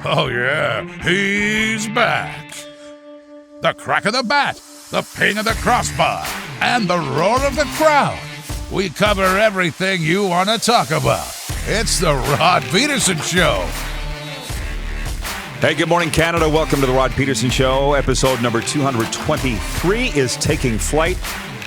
Oh, yeah, he's back. The crack of the bat, the ping of the crossbar, and the roar of the crowd. We cover everything you want to talk about. It's the Rod Pedersen Show. Hey, good morning, Canada. Welcome to the Rod Pedersen Show. Episode number 223 is taking flight.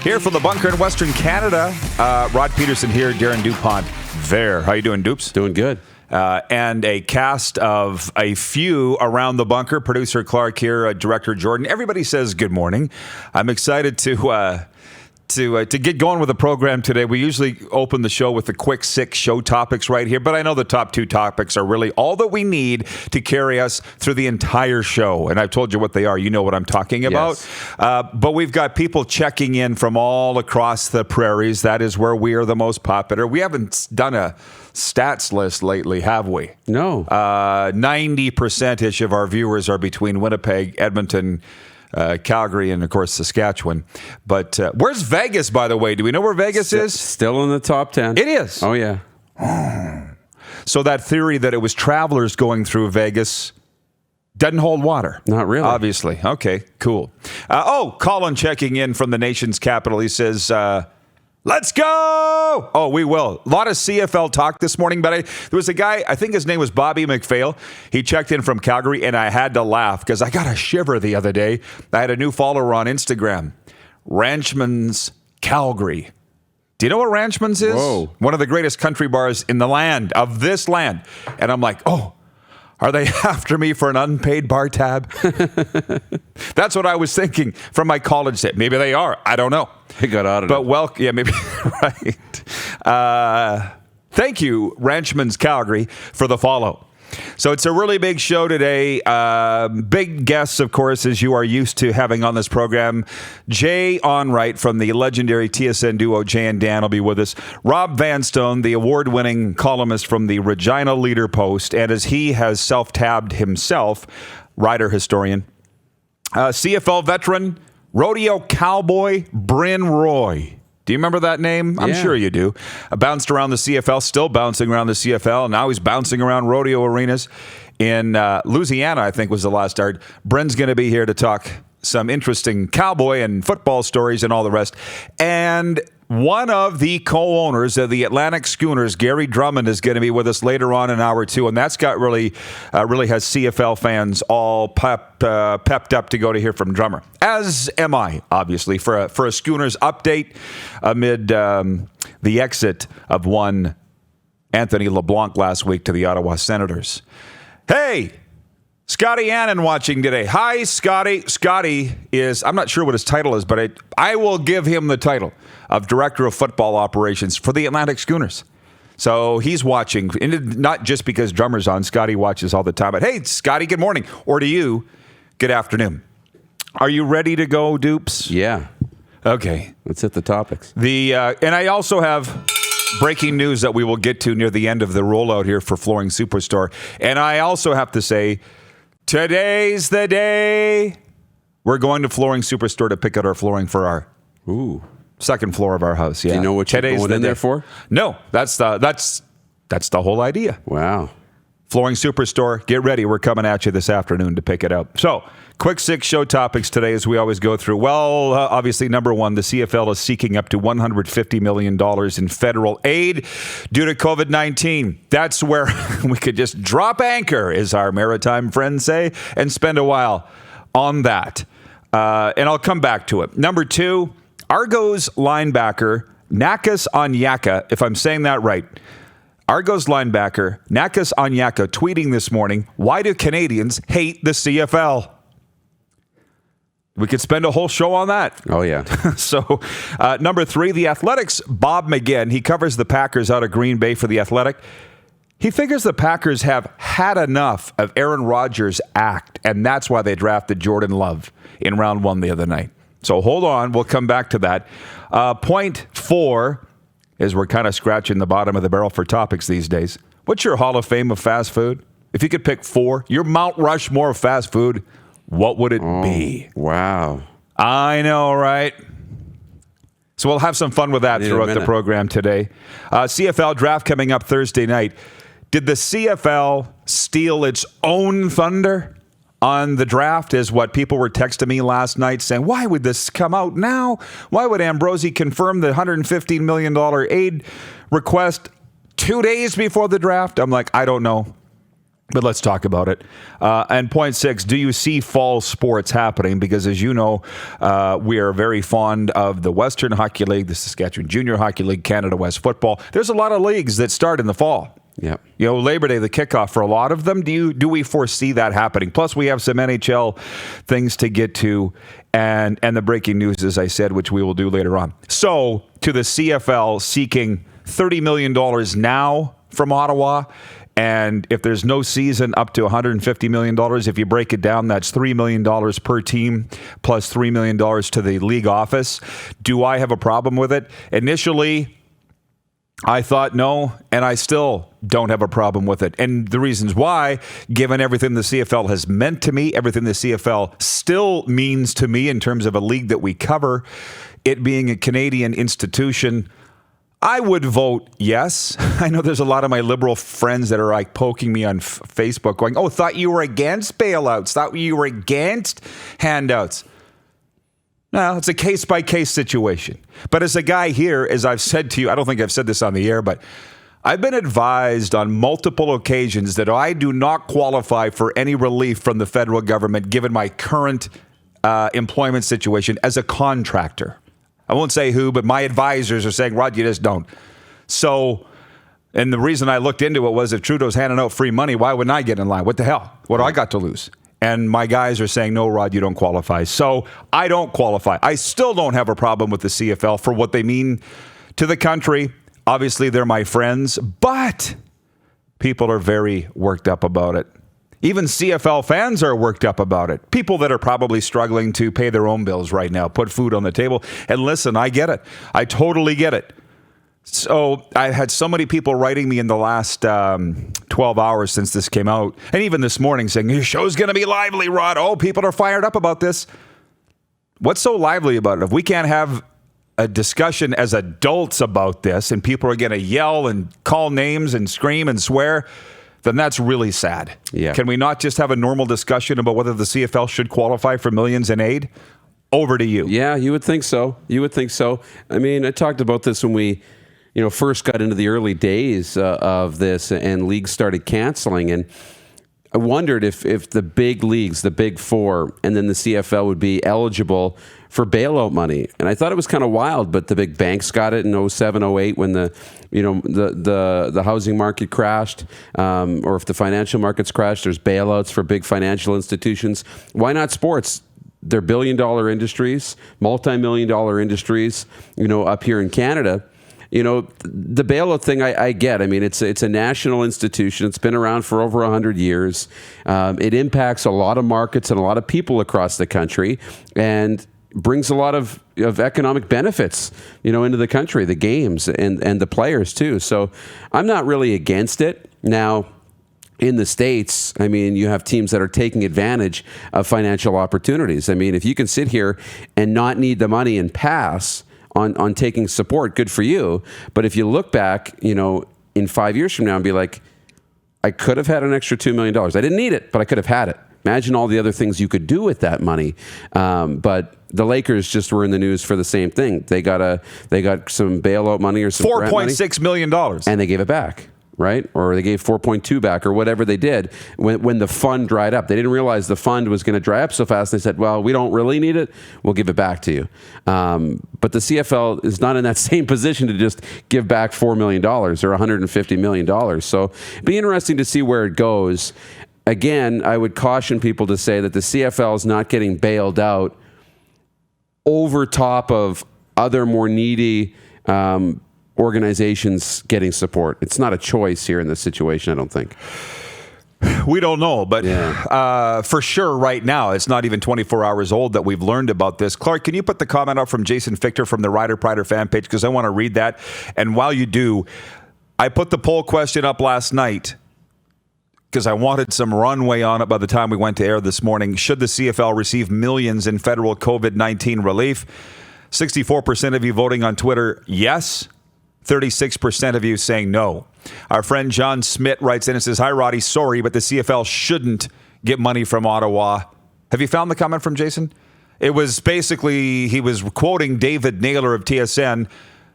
Here from the bunker in Western Canada, Rod Pedersen here, Darren DuPont there. How you doing, Dupes? Doing good. And a cast of a few around the bunker. Producer Clark here, Director Jordan. Everybody says good morning. I'm excited to get going with the program today. We usually open the show with the quick 6 show topics right here, but I know the top 2 topics are really all that we need to carry us through the entire show. And I've told you what they are. You know what I'm talking about. Yes. But we've got people checking in from all across the prairies. That is where we are the most popular. We haven't done a stats list lately, have we? No. 90%-ish of our viewers are between Winnipeg, Edmonton, Calgary, and of course Saskatchewan. But where's Vegas, by the way? Do we know where Vegas is? Still in the top 10. It is. Oh, yeah. So that theory that it was travelers going through Vegas doesn't hold water. Not really. Obviously. Okay, cool. Colin checking in from the nation's capital. He says, let's go! Oh, we will. A lot of CFL talk this morning, but there was a guy, I think his name was Bobby McPhail. He checked in from Calgary, and I had to laugh because I got a shiver the other day. I had a new follower on Instagram, Ranchman's Calgary. Do you know what Ranchman's is? Whoa. One of the greatest country bars in the land, of this land. And I'm like, oh, are they after me for an unpaid bar tab? That's what I was thinking from my college days. Maybe they are. I don't know. They got audited. But maybe, right. Thank you, Ranchman's Calgary, for the follow. So it's a really big show today. Big guests, of course, as you are used to having on this program. Jay Onright from the legendary TSN duo Jay and Dan will be with us. Rob Vanstone, the award-winning columnist from the Regina Leader Post, and as he has self-tabbed himself, rider historian. CFL veteran, rodeo cowboy, Bryn Roy. Do you remember that name? I'm sure you do. Bounced around the CFL, still bouncing around the CFL, and now he's bouncing around rodeo arenas in Louisiana, I think was the last start. Bryn's going to be here to talk some interesting cowboy and football stories and all the rest. And one of the co-owners of the Atlantic Schooners, Gary Drummond, is going to be with us later on in hour 2, and that's got really has CFL fans all pepped up to go to hear from Drummer. As am I, obviously, for a Schooners update amid the exit of one Anthony LeBlanc last week to the Ottawa Senators. Hey! Scotty Annan watching today. Hi, Scotty. Scotty is, I'm not sure what his title is, but I will give him the title of Director of Football Operations for the Atlantic Schooners. So he's watching, and not just because Drummer's on. Scotty watches all the time. But hey, Scotty, good morning. Or to you, good afternoon. Are you ready to go, Dupes? Yeah. Okay. Let's hit the topics. And I also have breaking news that we will get to near the end of the rollout here for Flooring Superstore. And I also have to say, today's the day we're going to Flooring Superstore to pick out our flooring for our second floor of our house. Yeah. Do you know what you're going in there for? No, that's the whole idea. Wow. Flooring Superstore, get ready. We're coming at you this afternoon to pick it up. So, quick 6 show topics today as we always go through. Well, obviously, number one, the CFL is seeking up to $150 million in federal aid due to COVID-19. That's where we could just drop anchor, as our maritime friends say, and spend a while on that. And I'll come back to it. Number 2, Argos linebacker Nakas Onyeka, if I'm saying that right, Argos linebacker Nakas Onyeka tweeting this morning, why do Canadians hate the CFL? We could spend a whole show on that. Oh, yeah. So, number 3, the Athletics' Bob McGinn. He covers the Packers out of Green Bay for the Athletic. He figures the Packers have had enough of Aaron Rodgers' act, and that's why they drafted Jordan Love in round 1 the other night. So hold on. We'll come back to that. Point 4, as we're kind of scratching the bottom of the barrel for topics these days. What's your Hall of Fame of fast food? If you could pick 4, your Mount Rushmore of fast food, what would it be? Wow. I know, right? So we'll have some fun with that throughout the program today. CFL draft coming up Thursday night. Did the CFL steal its own thunder on the draft, is what people were texting me last night saying, why would this come out now? Why would Ambrosi confirm the $115 million aid request 2 days before the draft? I'm like, I don't know. But let's talk about it. And point 6, do you see fall sports happening? Because as you know, we are very fond of the Western Hockey League, the Saskatchewan Junior Hockey League, Canada West Football. There's a lot of leagues that start in the fall. Yeah. Labor Day, the kickoff for a lot of them. Do we foresee that happening? Plus, we have some NHL things to get to, and the breaking news, as I said, which we will do later on. So, to the CFL seeking $30 million now from Ottawa, and if there's no season, up to $150 million. If you break it down, that's $3 million per team, plus $3 million to the league office. Do I have a problem with it? Initially, I thought no, and I still don't have a problem with it. And the reasons why, given everything the CFL has meant to me, everything the CFL still means to me in terms of a league that we cover, it being a Canadian institution, I would vote yes. I know there's a lot of my liberal friends that are like poking me on Facebook going, oh, thought you were against bailouts, thought you were against handouts. No, it's a case-by-case situation. But as a guy here, as I've said to you, I don't think I've said this on the air, but I've been advised on multiple occasions that I do not qualify for any relief from the federal government given my current employment situation as a contractor. I won't say who, but my advisors are saying, Rod, you just don't. So, and the reason I looked into it was if Trudeau's handing out free money, why wouldn't I get in line? What the hell? What do I got to lose? And my guys are saying, no, Rod, you don't qualify. So I don't qualify. I still don't have a problem with the CFL for what they mean to the country. Obviously, they're my friends, but people are very worked up about it. Even CFL fans are worked up about it. People that are probably struggling to pay their own bills right now, put food on the table. And listen, I get it. I totally get it. So I had so many people writing me in the last 12 hours since this came out, and even this morning saying, your show's going to be lively, Rod. Oh, people are fired up about this. What's so lively about it? If we can't have a discussion as adults about this and people are going to yell and call names and scream and swear, then that's really sad. Yeah. Can we not just have a normal discussion about whether the CFL should qualify for millions in aid? Over to you. Yeah, you would think so. You would think so. I mean, I talked about this when we first got into the early days of this and leagues started canceling. And I wondered if the big leagues, the big four, and then the CFL would be eligible for bailout money. And I thought it was kind of wild, but the big banks got it in 07, 08 when the housing market crashed, or if the financial markets crashed, there's bailouts for big financial institutions. Why not sports? They're billion-dollar industries, multi-million-dollar industries, up here in Canada. The bailout thing I get. I mean, it's a national institution. It's been around for over 100 years. It impacts a lot of markets and a lot of people across the country and brings a lot of economic benefits, into the country, the games and the players too. So I'm not really against it. Now, in the States, I mean, you have teams that are taking advantage of financial opportunities. I mean, if you can sit here and not need the money and pass on taking support, good for you. But if you look back, in 5 years from now and be like, I could have had an extra $2 million. I didn't need it, but I could have had it. Imagine all the other things you could do with that money. But the Lakers just were in the news for the same thing. They got some bailout money or some $4.6 million. And they gave it back. Right? Or they gave 4.2 back or whatever they did when the fund dried up. They didn't realize the fund was going to dry up so fast. They said, well, we don't really need it. We'll give it back to you. But the CFL is not in that same position to just give back $4 million or $150 million. So it'd be interesting to see where it goes. Again, I would caution people to say that the CFL is not getting bailed out over top of other more needy organizations getting support. It's not a choice here in this situation, I don't think. We don't know, but for sure right now, it's not even 24 hours old that we've learned about this. Clark, can you put the comment up from Jason Fichter from the Rider Prider fan page? Because I want to read that. And while you do, I put the poll question up last night because I wanted some runway on it by the time we went to air this morning. Should the CFL receive millions in federal COVID-19 relief? 64% of you voting on Twitter, yes. 36% of you saying no. Our friend John Smith writes in and says, "Hi, Roddy. Sorry, but the CFL shouldn't get money from Ottawa." Have you found the comment from Jason? It was basically, he was quoting David Naylor of TSN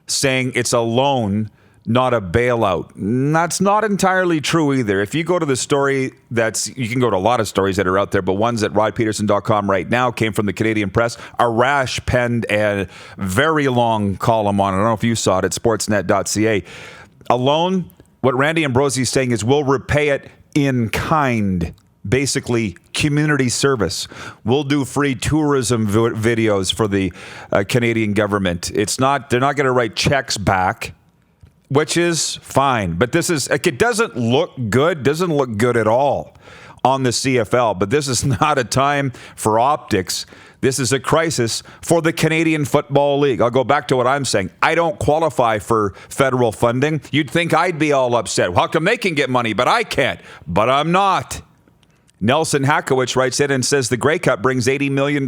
saying it's a loan, not a bailout. That's not entirely true either. If you go to the story you can go to a lot of stories that are out there, but ones at rodpeterson.com right now came from the Canadian Press. Arash penned a very long column on it. I don't know if you saw it at sportsnet.ca. A loan, what Randy Ambrosi is saying is we'll repay it in kind. Basically, community service. We'll do free tourism videos for the Canadian government. They're not going to write checks back, which is fine. But it doesn't look good at all on the CFL. But this is not a time for optics. This is a crisis for the Canadian Football League. I'll go back to what I'm saying. I don't qualify for federal funding. You'd think I'd be all upset. How come they can get money, but I can't? But I'm not. Nelson Hakowicz writes in and says the Grey Cup brings $80 million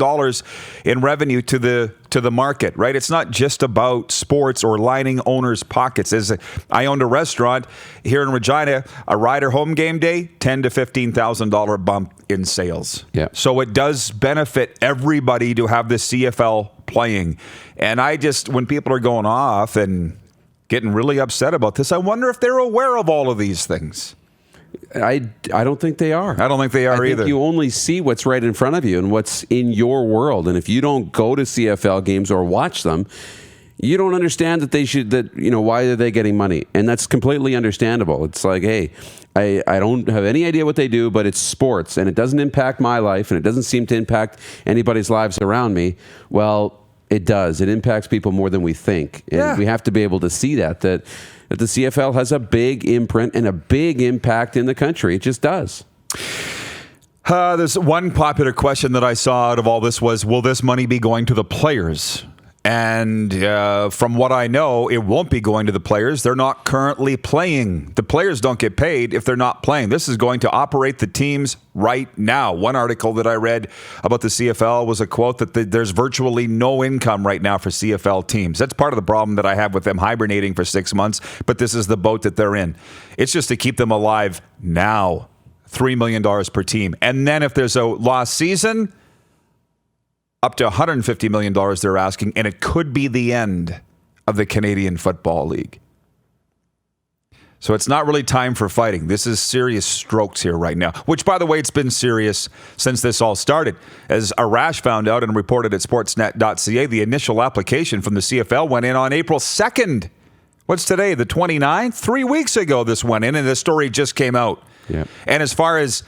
in revenue to the market, right? It's not just about sports or lining owners' pockets. I owned a restaurant here in Regina, a Rider home game day, $10,000 to $15,000 bump in sales. Yeah. So it does benefit everybody to have the CFL playing. And when people are going off and getting really upset about this, I wonder if they're aware of all of these things. I don't think they are. I don't think they are either. You only see what's right in front of you and what's in your world. And if you don't go to CFL games or watch them, you don't understand why are they getting money? And that's completely understandable. It's like, hey, I don't have any idea what they do, but it's sports and it doesn't impact my life and it doesn't seem to impact anybody's lives around me. Well, it does. It impacts people more than we think. And we have to be able to see that the CFL has a big imprint and a big impact in the country. It just does. There's one popular question that I saw out of all this was, will this money be going to the players? And from what I know, it won't be going to the players. They're not currently playing. The players don't get paid if they're not playing. This is going to operate the teams right now. One article that I read about the CFL was a quote that there's virtually no income right now for CFL teams. That's part of the problem that I have with them hibernating for 6 months, but this is the boat that they're in. It's just to keep them alive now. $3 million per team. And then if there's a lost season, up to $150 million they're asking, and it could be the end of the Canadian Football League. So it's not really time for fighting. This is serious strokes here right now, which, by the way, it's been serious since this all started. As Arash found out and reported at sportsnet.ca, the initial application from the CFL went in on April 2nd. What's today, the 29th? 3 weeks ago this went in, and the story just came out. Yeah. And as far as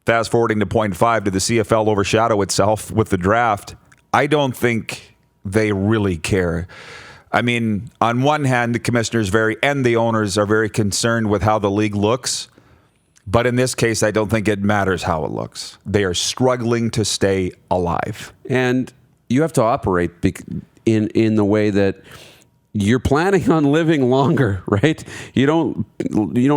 fast forwarding to point 5, did the CFL overshadow itself with the draft? I don't think they really care. I mean, on one hand, the commissioners and the owners are very concerned with how the league looks. But in this case, I don't think it matters how it looks. They are struggling to stay alive. And you have to operate in the way that you're planning on living longer, right? You don't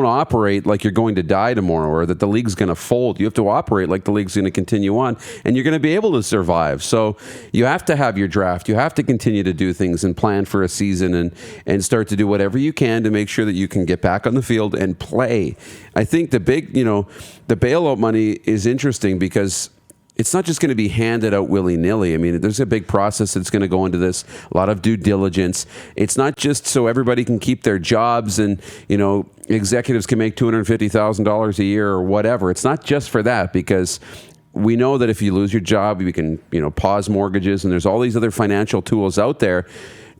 operate like you're going to die tomorrow or that the league's going to fold. You have to operate like the league's going to continue on and you're going to be able to survive. So you have to have your draft. You have to continue to do things and plan for a season and start to do whatever you can to make sure that you can get back on the field and play. I think the bailout money is interesting because it's not just going to be handed out willy-nilly. I mean, there's a big process that's going to go into this, a lot of due diligence. It's not just so everybody can keep their jobs and, executives can make $250,000 a year or whatever. It's not just for that because we know that if you lose your job, you can, pause mortgages and there's all these other financial tools out there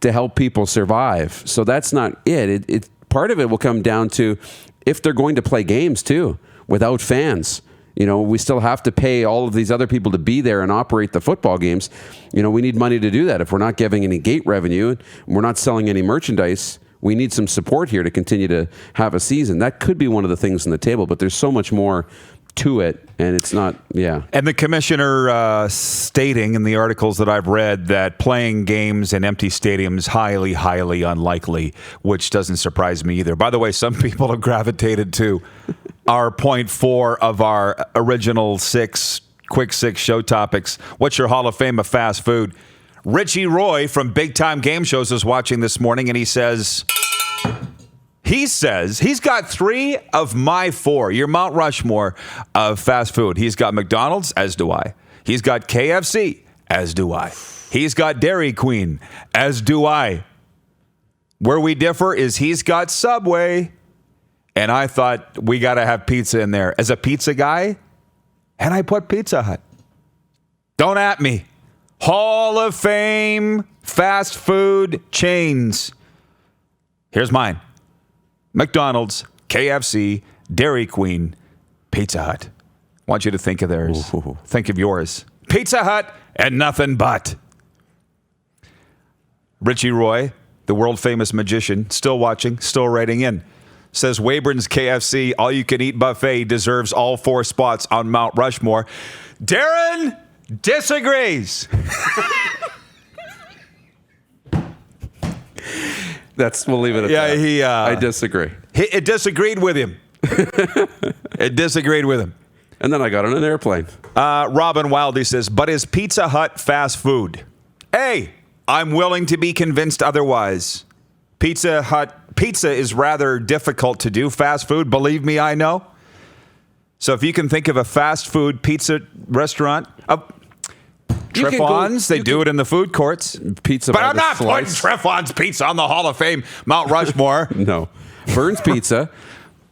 to help people survive. So that's not it. It part of it will come down to if they're going to play games too without fans. We still have to pay all of these other people to be there and operate the football games. We need money to do that. If we're not giving any gate revenue and we're not selling any merchandise, we need some support here to continue to have a season. That could be one of the things on the table, but there's so much more to it, and it's not, And the commissioner stating in the articles that I've read that playing games in empty stadiums highly, highly unlikely, which doesn't surprise me either. By the way, some people have gravitated to our point 4 of our original quick six show topics. What's your Hall of Fame of fast food? Richie Roy from Big Time Game Shows is watching this morning, and he says, He says he's got 3 of my 4, your Mount Rushmore of fast food. He's got McDonald's, as do I. He's got KFC, as do I. He's got Dairy Queen, as do I. Where we differ is he's got Subway, and I thought we got to have pizza in there. As a pizza guy, and I put Pizza Hut. Don't at me. Hall of Fame fast food chains. Here's mine. McDonald's, KFC, Dairy Queen, Pizza Hut. I want you to think of theirs. Ooh. Think of yours. Pizza Hut and nothing but. Richie Roy, the world-famous magician, still watching, still writing in, says Weyburn's KFC all-you-can-eat buffet deserves all 4 spots on Mount Rushmore. Darren disagrees. We'll leave it at that. Yeah, I disagree. It disagreed with him. It disagreed with him. And then I got on an airplane. Robin Wildy says, but is Pizza Hut fast food? A, I'm willing to be convinced otherwise. Pizza is rather difficult to do. Fast food, believe me, I know. So if you can think of a fast food pizza restaurant, Treffon's, they do it in the food courts. Pizza, but I'm not putting Treffon's Pizza on the Hall of Fame Mount Rushmore. No. Vern's Pizza.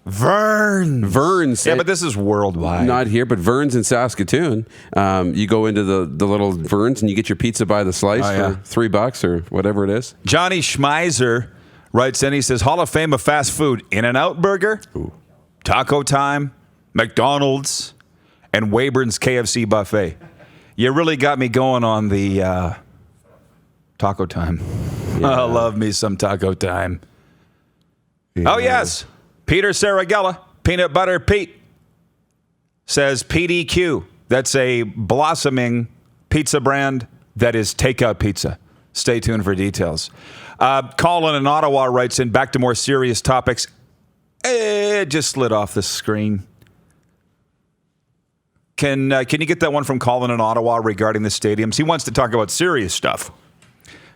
Vern's. Yeah, but this is worldwide. Not here, but Vern's in Saskatoon. You go into the little Vern's and you get your pizza by the slice for $3 or whatever it is. Johnny Schmeiser writes in, he says, Hall of Fame of fast food, In-N-Out Burger, Taco Time, McDonald's, and Weyburn's KFC buffet. You really got me going on the Taco Time. Yeah. I love me some Taco Time. Yeah. Oh, yes. Peter Saragella, Peanut Butter Pete, says PDQ. That's a blossoming pizza brand that is takeout pizza. Stay tuned for details. Colin in Ottawa writes in, back to more serious topics. It just slid off the screen. Can you get that one from Colin in Ottawa regarding the stadiums? He wants to talk about serious stuff.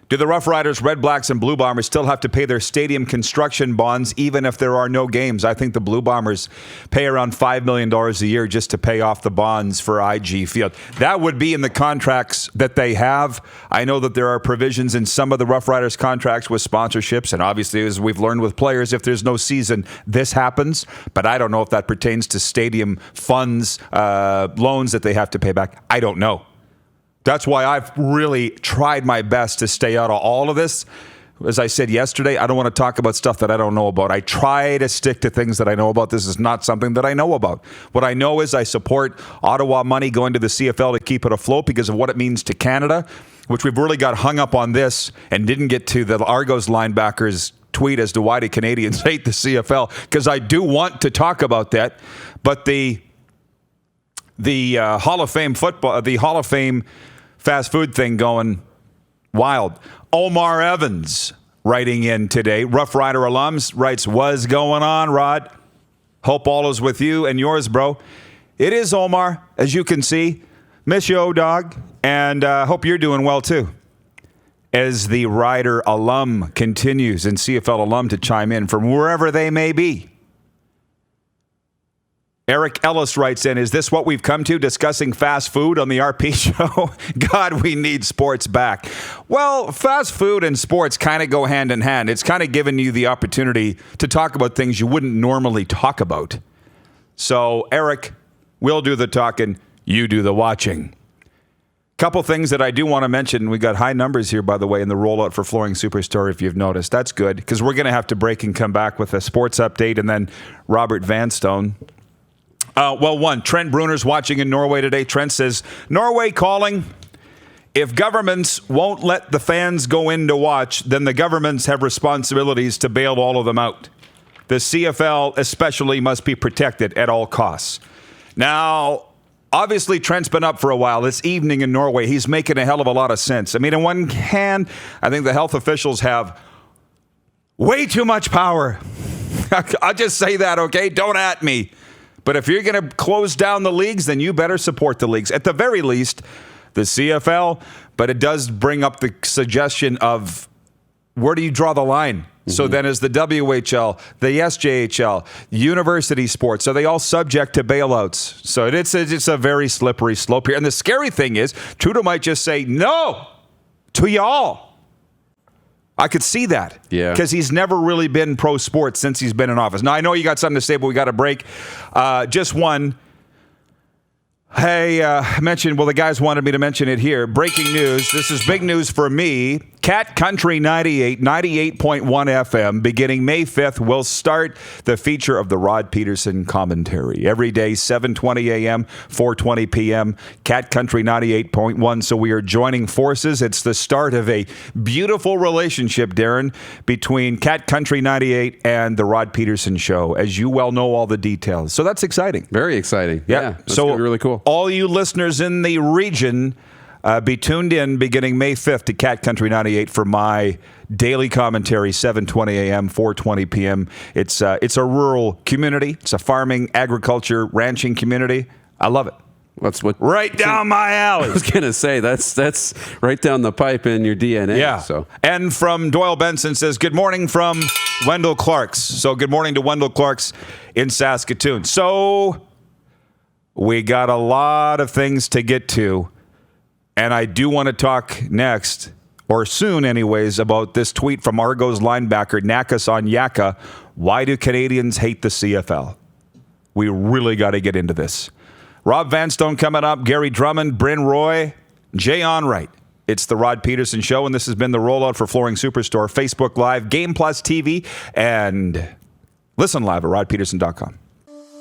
Do the Rough Riders, Red Blacks, and Blue Bombers still have to pay their stadium construction bonds even if there are no games? I think the Blue Bombers pay around $5 million a year just to pay off the bonds for IG Field. That would be in the contracts that they have. I know that there are provisions in some of the Rough Riders contracts with sponsorships, and obviously, as we've learned with players, if there's no season, this happens. But I don't know if that pertains to stadium funds, loans that they have to pay back. I don't know. That's why I've really tried my best to stay out of all of this. As I said yesterday, I don't want to talk about stuff that I don't know about. I try to stick to things that I know about. This is not something that I know about. What I know is I support Ottawa money going to the CFL to keep it afloat because of what it means to Canada, which we've really got hung up on this and didn't get to the Argos linebackers tweet as to why do Canadians hate the CFL, because I do want to talk about that. But the Hall of Fame football, the Hall of Fame fast food thing going wild. Omar Evans writing in today. Rough Rider alums writes, what's going on, Rod? Hope all is with you and yours, bro. It is, Omar, as you can see. Miss you, dog, and hope you're doing well, too. As the Rider alum continues and CFL alum to chime in from wherever they may be. Eric Ellis writes in, is this what we've come to, discussing fast food on the RP show? God, we need sports back. Well, fast food and sports kind of go hand in hand. It's kind of given you the opportunity to talk about things you wouldn't normally talk about. So, Eric, we'll do the talking, you do the watching. Couple things that I do want to mention. We got high numbers here, by the way, in the rollout for Flooring Superstore, if you've noticed. That's good, because we're going to have to break and come back with a sports update, and then Robert Vanstone. Trent Bruner's watching in Norway today. Trent says, Norway calling. If governments won't let the fans go in to watch, then the governments have responsibilities to bail all of them out. The CFL especially must be protected at all costs. Now, obviously, Trent's been up for a while. This evening in Norway, he's making a hell of a lot of sense. I mean, on one hand, I think the health officials have way too much power. I'll just say that, okay? Don't at me. But if you're going to close down the leagues, then you better support the leagues. At the very least, the CFL. But it does bring up the suggestion of where do you draw the line? So then is the WHL, the SJHL, university sports, are they all subject to bailouts? So it's a very slippery slope here. And the scary thing is, Trudeau might just say no to y'all. I could see that. Yeah. Because he's never really been pro sports since he's been in office. Now, I know you got something to say, but we got a break. Just one. Hey, the guys wanted me to mention it here. Breaking news. This is big news for me. Cat Country 98.1 FM, beginning May 5th, will start the feature of the Rod Pedersen commentary. Every day, 7:20 a.m., 4:20 p.m., Cat Country 98.1. So we are joining forces. It's the start of a beautiful relationship, Darren, between Cat Country 98 and the Rod Pedersen Show, as you well know all the details. So that's exciting. Very exciting. Yeah. That's so gonna be really cool. All you listeners in the region, be tuned in beginning May 5th to Cat Country 98 for my daily commentary, 7:20 a.m., 4:20 p.m. It's a rural community. It's a farming, agriculture, ranching community. I love it. That's what right down my alley. I was gonna say that's right down the pipe in your DNA. Yeah. So, and from Doyle Benson says, good morning from Wendell Clark's. So good morning to Wendell Clark's in Saskatoon. So we got a lot of things to get to. And I do want to talk next, or soon anyways, about this tweet from Argos linebacker Nakas Onyeka. Why do Canadians hate the CFL? We really got to get into this. Rob Vanstone coming up, Gary Drummond, Bryn Roy, Jay Onright. It's the Rod Pedersen Show, and this has been the Rollout for Flooring Superstore, Facebook Live, Game Plus TV, and listen live at rodpedersen.com.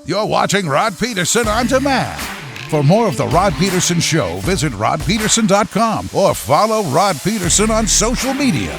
You're watching Rod Pedersen On Demand. For more of The Rod Pedersen Show, visit rodpedersen.com or follow Rod Pedersen on social media.